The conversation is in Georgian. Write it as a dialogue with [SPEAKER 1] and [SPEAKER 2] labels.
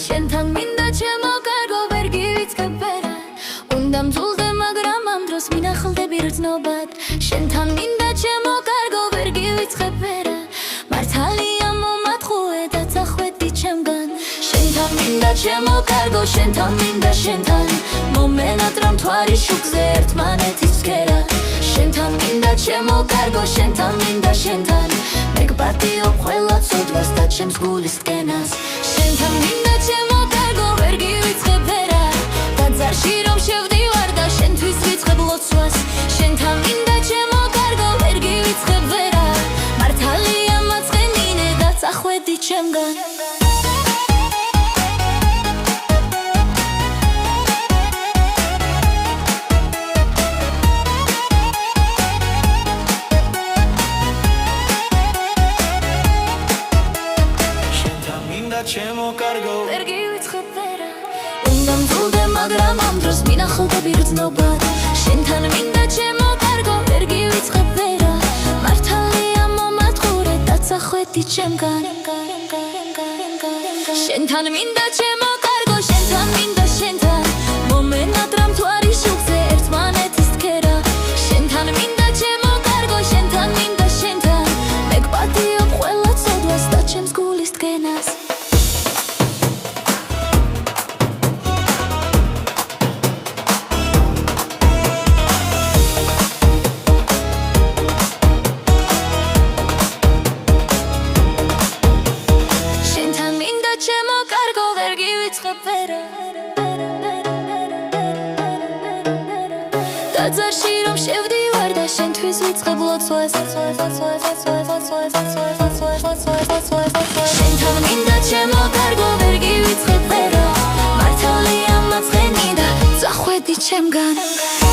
[SPEAKER 1] შენთან მინდა ჩემო კარგო ვერ გივიწყებერა უნდა მძულდე მაგრამ ამ დროს მინახლდები რწნობად შენთან მინდა ჩემო კარგო ვერ გივიწყებერა მართალია მომატყუე და წახვედი ჩემგან შენთან მინდა ჩემო კარგო შენთან მინდა შენთან მომენად რომ მთვარი შუქზე ერთმანეთის ფსკერა შენთან მინდა ჩემო კარგო შენთან მინდა შენთან მეგპატიო ყველა ცოდვას და ჩემს გულის ტკენას შენთან მინდა ჩემო კარგო ვერ გივიწყებერა ტაძარში რომ შევდივარ და შენთვის ვიწყებ ლოცვას შენთან მინდა ჩემო კარგო ვერ გივიწყებერა მართალია მაწყენინე და წახვედი ჩემგან
[SPEAKER 2] ჩემო კარგო
[SPEAKER 1] ვერ გივიწყებერა უნდა მძულდე მაგრამ ამ დროს მინახლდები რწნობად შენთან მინდა ჩემო კარგო ვერ გივიწყებერა მართალია მომატყურე და წახვედი ჩემგან შენთან მინდა ჩემო კარგო შენთან მინდა შენთან მომენად რომ მთვარი შუქზე ერთმანეთის ფსკერა შენთან მინდა ჩემო კარგო შენთან მინდა შენთან მეგპატიო ყველა ცოდვას და ჩემს გულის ტკენას ჩემო კარგო ვერ გივიწყებერა ტაძარში რომ შევდივარ და შენთვის ვიწყებ ლოცვას შენთან მინდა ჩემო კარგო ვერ გივიწყებერა მართალია მაწყენი და წახვედი ჩემგან